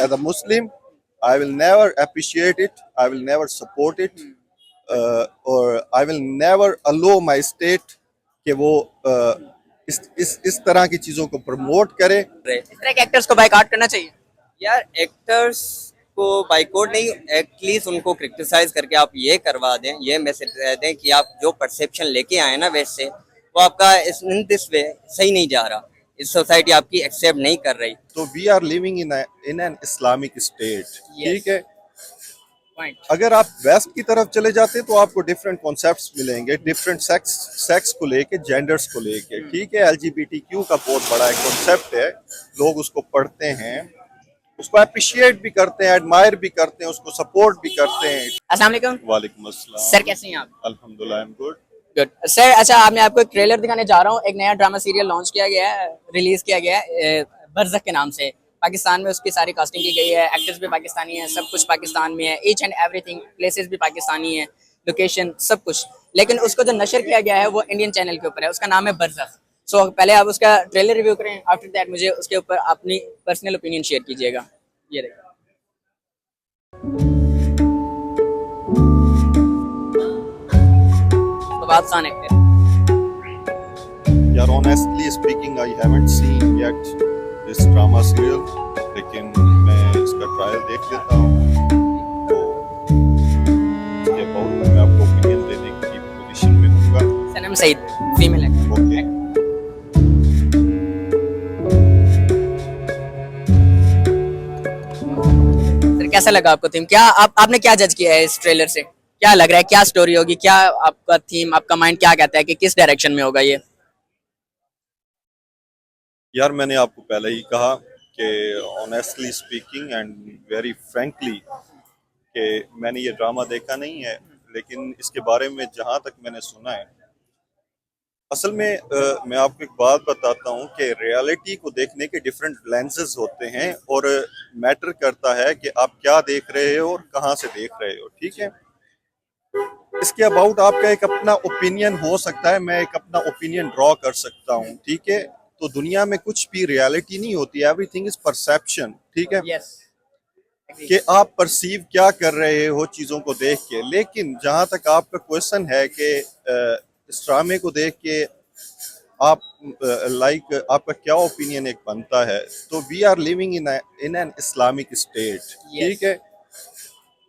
As a Muslim, I will never appreciate it. I will never support it, or I will never allow my state कि वो इस तरह की चीजों को प्रमोट करे। इस तरह के एक्टर्स को बाइकआउट करना चाहिए। यार एक्टर्स को बाइकआउट नहीं, एटलीस्ट उनको क्रिटिसाइज करके आप ये करवा दें, ये मैसेज दे दें कि आप जो परसेप्शन लेके आए ना वेस्ट से, वो आपका इन दिस वे सही नहीं जा रहा, इस सोसाइटी आपकी एक्सेप्ट नहीं कर रही। तो we are living in an Islamic state, ठीक है। पॉइंट। अगर आप वेस्ट की तरफ चले जाते तो आपको डिफरेंट कॉन्सेप्ट्स मिलेंगे, डिफरेंट सेक्स को लेके, जेंडर्स को लेके, ठीक है। LGBTQ का बहुत बड़ा एक कॉन्सेप्ट है, लोग उसको पढ़ते हैं, उसको अप्रिशिएट भी करते हैं, एडमायर भी करते हैं, उसको सपोर्ट भी करते हैं। अस्सलाम वालेकुम। वालेकुम अस्सलाम। सर कैसे हैं आप? अल्हम्दुलिल्लाह, I am good. Good sir. अच्छा, आप मैं आपको एक ट्रेलर दिखाने जा रहा हूँ। एक नया ड्रामा सीरियल लॉन्च किया गया है, रिलीज किया गया है बरज़ख के नाम से। पाकिस्तान में उसकी सारी कास्टिंग की गई है, एक्टर्स भी पाकिस्तानी हैं, सब कुछ पाकिस्तान में है, ईच एंड एवरीथिंग, प्लेसेस भी पाकिस्तानी है, लोकेशन सब कुछ। लेकिन उसको जो नशर किया गया है वो इंडियन चैनल के ऊपर है, उसका नाम है बरज़ख। सो पहले आप उसका ट्रेलर रिव्यू करें, आफ्टर दैट मुझे उसके ऊपर अपनी पर्सनल ओपिनियन शेयर कीजिएगा। ये देखिए। तो बात सान है यार, honestly speaking, I haven't seen yet this drama serial, लेकिन मैं इसका ट्रायल देख लेता हूँ, तो इसके अबाउट मैं आपको ओपिनियन देने की पोजीशन में हूँगा। Sanam Saeed female actor. Okay. Sir कैसा लगा आपको थीम? क्या आपने क्या जज किया है इस ट्रेलर से? क्या लग रहा है, क्या स्टोरी होगी, क्या आपका थीम, आपका माइंड क्या कहता है कि किस डायरेक्शन में होगा ये? यार, मैंने आपको पहले ही कहा कि honestly speaking and very frankly कि मैंने ये ड्रामा देखा नहीं है, लेकिन इसके बारे में जहाँ तक मैंने सुना है, असल में मैं आपको एक बात बताता हूँ कि रियलिटी को देखने के डिफरेंट लेंसेज होते हैं, और मैटर करता है कि आप क्या देख रहे हो और कहाँ से देख रहे हो, ठीक है। इसके अबाउट आपका एक अपना ओपिनियन हो सकता है, मैं एक अपना ओपिनियन ड्रॉ कर सकता हूँ, ठीक है। तो दुनिया में कुछ भी रियलिटी नहीं होती, एवरीथिंग इज परसेप्शन, ठीक है। यस। कि आप परसीव क्या कर रहे हो चीज़ों को देख के। लेकिन जहाँ तक आपका क्वेश्चन है कि इस ड्रामे को देख के आप आपका क्या ओपिनियन एक बनता है, तो we are living in an Islamic state, ठीक है।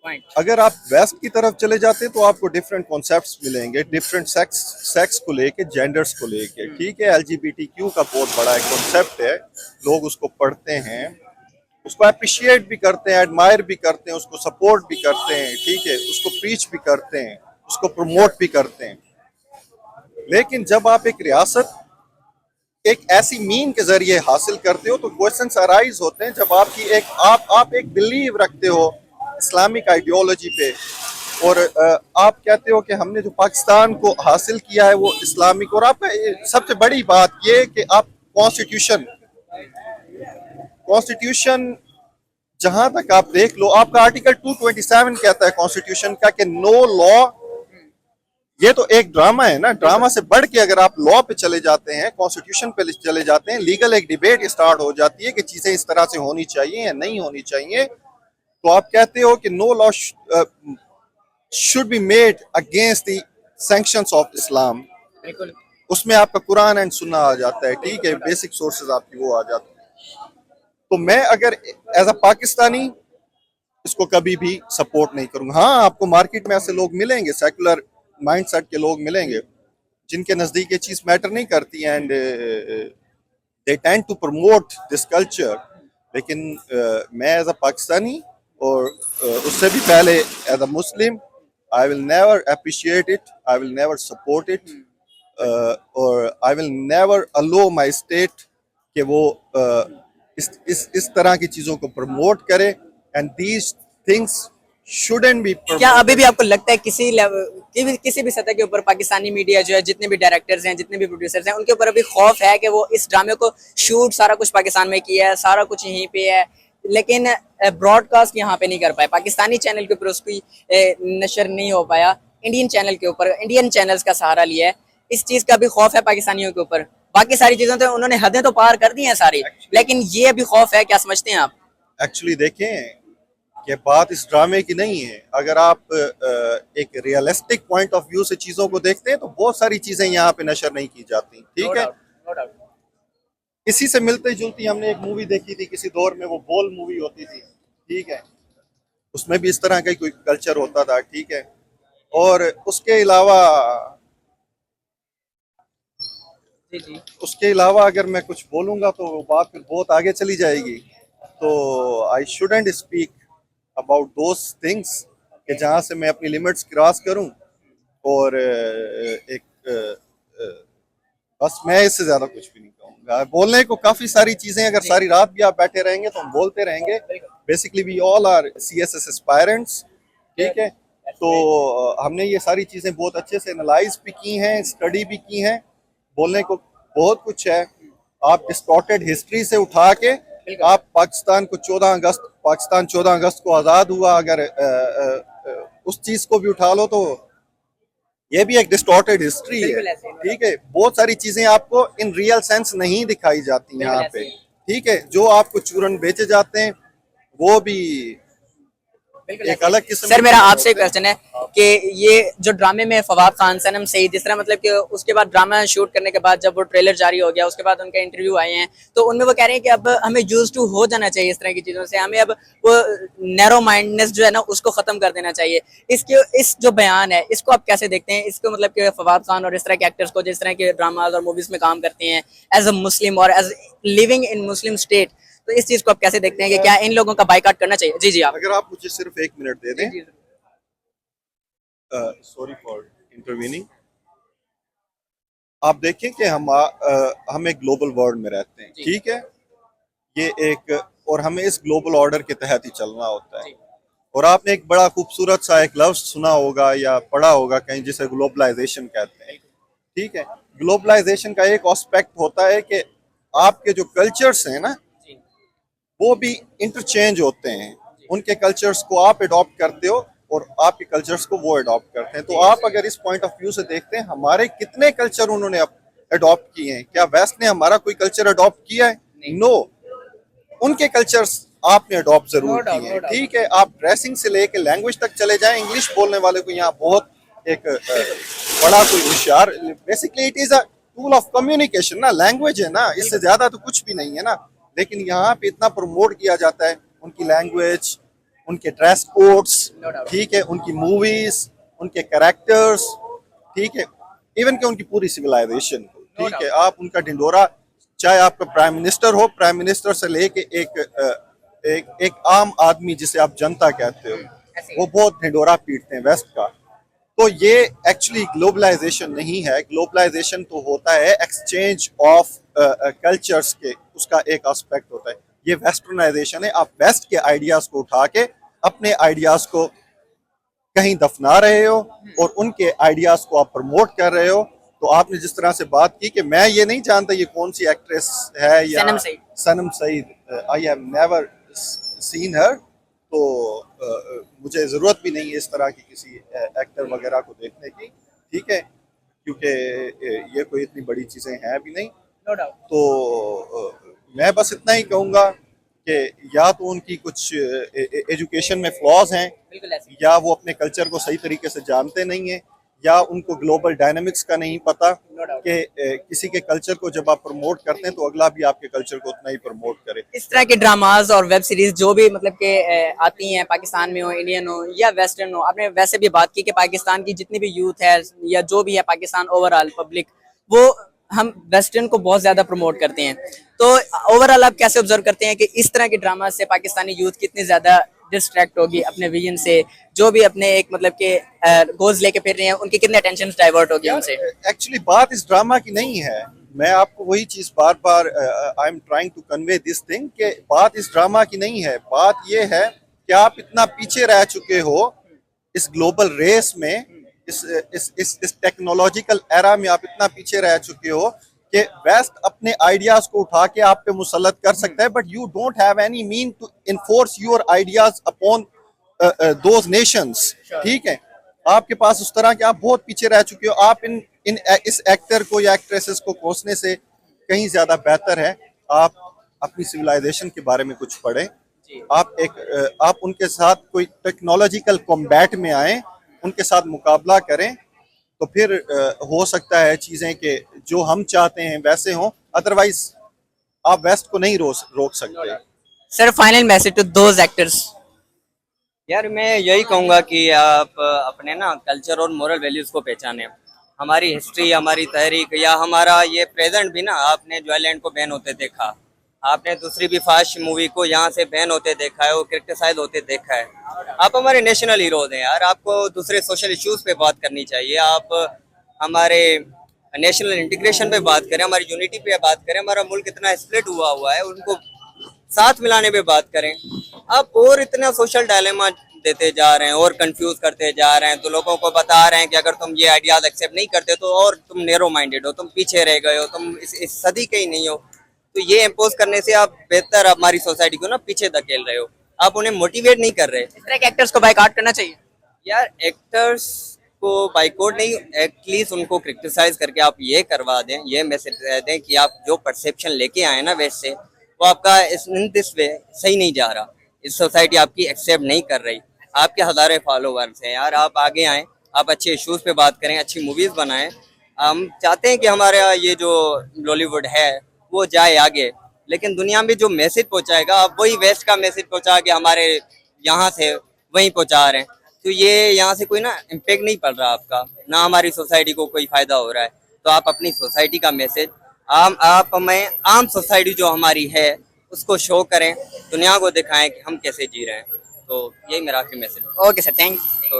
पॉइंट। अगर आप वेस्ट की तरफ चले जाते तो आपको डिफरेंट कॉन्सेप्ट्स मिलेंगे, डिफरेंट सेक्स को लेके, जेंडर्स को लेके, ठीक है। LGBTQ का बहुत बड़ा एक कॉन्सेप्ट है, लोग उसको पढ़ते हैं, उसको अप्रिशिएट भी करते हैं, एडमायर भी करते हैं, उसको सपोर्ट भी करते हैं, ठीक है, उसको प्रीच भी करते हैं, उसको प्रमोट भी करते हैं। लेकिन जब आप एक रियासत एक ऐसी मीन के जरिए हासिल करते हो तो क्वेश्चंस अराइज होते हैं। जब आपकी एक आप एक बिलीव रखते हो इस्लामिक आइडियोलॉजी पे, और आप कहते हो कि हमने जो पाकिस्तान को हासिल किया है वो इस्लामिक, और आपका सबसे बड़ी बात ये कि आप कॉन्स्टिट्यूशन जहां तक आप देख लो, आपका आर्टिकल 227 कहता है कॉन्स्टिट्यूशन का कि नो लॉ। ये तो एक ड्रामा है ना, ड्रामा से बढ़ के अगर आप लॉ पे चले जाते हैं, कॉन्स्टिट्यूशन पे चले जाते हैं, लीगल एक डिबेट स्टार्ट हो जाती है कि चीजें इस तरह से होनी चाहिए या नहीं होनी चाहिए। तो आप कहते हो कि no law should be made against the sanctions of Islam. बिल्कुल। उसमें आपका कुरान एंड सुन्ना आ जाता है, ठीक है, बेसिक सोर्सेज आपकी वो आ जाती है। तो मैं अगर एज अ पाकिस्तानी इसको कभी भी सपोर्ट नहीं करूंगा। हाँ, आपको मार्केट में ऐसे लोग मिलेंगे, सेकुलर माइंडसेट के लोग मिलेंगे, जिनके नजदीक ये चीज मैटर नहीं करती, and they tend to promote this culture. लेकिन मैं एज अ पाकिस्तानी, और उससे भी पहले as a Muslim, I will never appreciate it, I will never support it, और I will never allow my state कि वो इस तरह की चीजों को प्रमोट करे, and these things shouldn't be. क्या अभी भी आपको लगता है किसी भी सतह के ऊपर पाकिस्तानी मीडिया जो है, जितने भी डायरेक्टर्स हैं, जितने भी प्रोड्यूसर्स हैं, उनके ऊपर अभी खौफ है कि वो इस ड्रामे को शूट सारा कुछ पाकिस्तान में किया है, सारा कुछ यहीं पे है, लेकिन ब्रॉडकास्ट यहाँ पे नहीं कर पाए, पाकिस्तानी चैनल के ऊपर उसकी नशर नहीं हो पाया, इंडियन चैनल के ऊपर, इंडियन चैनल्स का सहारा लिया है। इस चीज का भी खौफ है पाकिस्तानियों के ऊपर। बाकी सारी चीजों तो उन्होंने हदें तो पार कर दी हैं सारी, लेकिन ये अभी खौफ है, क्या समझते हैं आप? एक्चुअली देखें कि बात इस ड्रामे की नहीं है। अगर आप एक रियलिस्टिक पॉइंट ऑफ व्यू से चीजों को देखते हैं तो बहुत सारी चीजें यहाँ पे नशर नहीं की जाती, ठीक है। No doubt. इसी से मिलती जुलती हमने एक मूवी देखी थी किसी दौर में, वो बोल मूवी होती थी, ठीक है। उसमें भी इस तरह का कोई कल्चर होता था, ठीक है। और उसके अलावा अगर मैं कुछ बोलूंगा तो बात फिर बहुत आगे चली जाएगी। तो I shouldn't speak about those things कि जहाँ से मैं अपनी लिमिट्स क्रॉस करूं। और बस मैं इससे ज्यादा कुछ भी नहीं कहूँगा। बोलने को काफी सारी चीजें, अगर सारी रात भी आप बैठे रहेंगे तो हम बोलते रहेंगे। Basically we all are CSS aspirants, ठीक है। तो हमने ये सारी चीजें बहुत अच्छे से एनालाइज भी की हैं, स्टडी भी की हैं। बोलने को बहुत कुछ है। आप डिस्टॉर्टेड हिस्ट्री से उठा के आप पाकिस्तान 14 अगस्त को आज़ाद हुआ, अगर उस चीज़ को भी उठा लो तो ये भी एक डिस्टॉर्टेड हिस्ट्री है, ठीक है। बहुत सारी चीज़ें आपको इन रियल सेंस नहीं दिखाई जाती यहाँ पे, ठीक है। जो आपको चूरन बेचे जाते हैं वो भी एक अलग किस्म। सर मेरा आपसे एक क्वेश्चन है कि ये जो ड्रामे में फवाद खान, सनम सईद, जिस तरह मतलब कि उसके बाद ड्रामा शूट करने के बाद जब वो ट्रेलर जारी हो गया उसके बाद उनके इंटरव्यू आए हैं तो उनमें वो कह रहे हैं कि अब हमें यूज टू हो जाना चाहिए इस तरह की चीज़ों से, हमें अब वो नैरो माइंडनेस जो है ना उसको ख़त्म कर देना चाहिए। इस जो बयान है इसको आप कैसे देखते हैं? इसको मतलब कि फवाद खान और इस तरह के एक्टर्स को जिस तरह के ड्रामाज और मूवीज़ में काम करते हैं एज अ मुस्लिम और as living in Muslim state, तो इस चीज़ को आप कैसे देखते हैं कि क्या इन लोगों का बाइकआउट करना चाहिए? जी जी आप। अगर आप मुझे सिर्फ 1 मिनट दे दें। Sorry for intervening. आप देखें कि हम एक ग्लोबल वर्ल्ड में रहते हैं, ठीक है। ये एक, और हमें इस ग्लोबल ऑर्डर के तहत ही चलना होता है। और आपने एक बड़ा खूबसूरत सा एक लफ्ज सुना होगा या पढ़ा होगा कहीं, जिसे ग्लोबलाइजेशन कहते हैं, ठीक है। ग्लोबलाइजेशन का एक एस्पेक्ट होता है कि आपके जो कल्चर्स हैं ना वो भी इंटरचेंज होते हैं। उनके कल्चर्स को आप अडॉप्ट करते हो और आपके कल्चर्स को वो अडॉप्ट करते हैं। तो आप अगर इस पॉइंट ऑफ व्यू से देखते हैं हमारे कितने कल्चर उन्होंने अडॉप्ट किए हैं। क्या वेस्ट ने हमारा कोई कल्चर अडॉप्ट किया है? नो। उनके कल्चर्स आपने अडॉप्ट जरूर किए हैं, ठीक है। आप ड्रेसिंग से लेके लैंग्वेज तक चले जाएं, इंग्लिश बोलने वाले को यहाँ बहुत एक बड़ा कोई होशियार, basically it is a tool of communication ना, लैंग्वेज है ना, इससे ज्यादा तो कुछ भी नहीं है ना। लेकिन यहाँ पे इतना प्रमोट किया जाता है उनकी लैंग्वेज, उनके ड्रेस कोड्स, ठीक है, उनकी मूवीज, उनके कैरेक्टर्स, ठीक है, इवन के उनकी पूरी सिविलाइजेशन, ठीक है। आप उनका ढिंडोरा, चाहे आपका प्राइम मिनिस्टर हो, प्राइम मिनिस्टर से लेके एक आम आदमी जिसे आप जनता कहते हो, वो बहुत ढिंडोरा पीटते हैं वेस्ट का। तो ये एक्चुअली ग्लोबलाइजेशन नहीं है। ग्लोबलाइजेशन तो होता है एक्सचेंज ऑफ कल्चर्स के, उसका एक एस्पेक्ट होता है। ये वेस्टर्नाइजेशन है। आप वेस्ट के आइडियाज को उठा के अपने आइडियाज को कहीं दफना रहे हो और उनके आइडियाज को आप प्रमोट कर रहे हो। तो आपने जिस तरह से बात की कि मैं ये नहीं जानता ये कौन सी एक्ट्रेस है या Sanam Saeed, I have never seen her, तो मुझे ज़रूरत भी नहीं है इस तरह की किसी एक्टर वगैरह को देखने की, ठीक है, क्योंकि ये कोई इतनी बड़ी चीज़ें हैं भी नहीं। तो मैं बस इतना ही कहूँगा कि या तो उनकी कुछ एजुकेशन में फ्लॉज हैं, या वो अपने कल्चर को सही तरीके से जानते नहीं हैं, या उनको ग्लोबल डायनामिक्स का नहीं पता कि किसी के कल्चर को जब आप प्रमोट करते हैं तो अगला भी आपके कल्चर को उतना ही प्रमोट करे। इस तरह के ड्रामाज और वेब सीरीज जो भी मतलब के आती हैं, पाकिस्तान में हो, इंडियन हो या वेस्टर्न हो, आपने वैसे भी बात की कि पाकिस्तान की जितनी भी यूथ है या जो भी है पाकिस्तान ओवरऑल पब्लिक, वो हम वेस्टर्न को बहुत ज्यादा प्रमोट करते हैं। तो ओवरऑल आप कैसे ऑब्जर्व करते हैं कि इस तरह के ड्रामा से पाकिस्तानी यूथ कितनी ज्यादा डिस्ट्रैक्ट होगी अपने विजन से, जो भी अपने एक मतलब के गोल्स लेके फिर रहे हैं उनकी कितने अटेंशन डाइवर्ट होगी उनसे? एक्चुअली बात इस ड्रामा की नहीं है। मैं आपको वही चीज बार बार I am trying to convey this thing कि बात इस ड्रामा की नहीं है। बात ये है कि आप इतना पीछे रह चुके हो इस ग्लोबल रेस में, इस टेक्नोलॉजिकल एरा में आप इतना पीछे रह चुके हो कि वेस्ट अपने आइडियाज को उठा के आप पे मुसल्लत कर सकता है, but you don't have any mean to enforce your ideas upon those nations, ठीक है। आपके पास उस तरह के, आप बहुत पीछे रह चुके हो। आप इस एक्टर को या एक्ट्रेसेस को कोसने से कहीं ज्यादा बेहतर है आप अपनी सिविलाइजेशन के बारे में कुछ पढ़ें, आप उनके साथ कोई टेक्नोलॉजिकल कॉम्बैट में आए, उनके साथ मुकाबला करें, तो फिर हो सकता है चीजें कि जो हम चाहते हैं वैसे हों, अदरवाइज आप वेस्ट को नहीं रोक सकते। Sir final message to those actors. यार मैं यही कहूँगा कि आप अपने ना कल्चर और मोरल वैल्यूज को पहचानें। हमारी हिस्ट्री, हमारी तहरीक या हमारा ये प्रेजेंट भी ना, आपने ज्वाइलैंड को बैन होते देखा, आपने दूसरी भी फास्ट मूवी को यहाँ से बैन होते देखा है, वो क्रिटिसाइज होते देखा है। आप हमारे नेशनल हीरोज हैं यार, आपको दूसरे सोशल इश्यूज पे बात करनी चाहिए। आप हमारे नेशनल इंटीग्रेशन पे बात करें, हमारी यूनिटी पे बात करें, हमारा मुल्क इतना स्प्लिट हुआ है, उनको साथ मिलाने पे बात करें। आप और इतना सोशल डायलेमा देते जा रहे हैं और कंफ्यूज करते जा रहे हैं, तो लोगों को बता रहे हैं कि अगर तुम ये आइडियाज एक्सेप्ट नहीं करते तो और तुम नैरो माइंडेड हो, तुम पीछे रह गए हो, तुम इस सदी के ही नहीं हो। तो ये इम्पोज करने से आप बेहतर हमारी सोसाइटी को ना पीछे धकेल रहे हो, आप उन्हें मोटिवेट नहीं कर रहे। इस तरह के एक्टर्स को बाइकआउट करना चाहिए। यार एक्टर्स को बाइकआउट नहीं, एटलीस्ट उनको क्रिटिसाइज करके आप ये करवा दें, ये मैसेज दें कि आप जो परसेप्शन लेके आए ना वेस्ट से, वो आपका इन दिस वे सही नहीं जा रहा। इस सोसाइटी आपकी एक्सेप्ट नहीं कर रही। आपके हज़ारों फॉलोवर्स हैं यार, आप आगे आएँ, आप अच्छे इश्यूज पे बात करें, अच्छी मूवीज़ बनाएं। हम चाहते हैं कि हमारा ये जो बॉलीवुड है वो जाए आगे, लेकिन दुनिया में जो मैसेज पहुंचाएगा, आप वही वेस्ट का मैसेज पहुंचा के हमारे यहाँ से वहीं पहुंचा रहे हैं। तो ये यहाँ से कोई ना इम्पेक्ट नहीं पड़ रहा आपका, ना हमारी सोसाइटी को कोई फायदा हो रहा है। तो आप अपनी सोसाइटी का मैसेज आप हमें आम सोसाइटी जो हमारी है उसको शो करें, दुनिया को दिखाएं कि हम कैसे जी रहे हैं। तो यही मेरा आखिरी मैसेज है। Okay sir, thank you.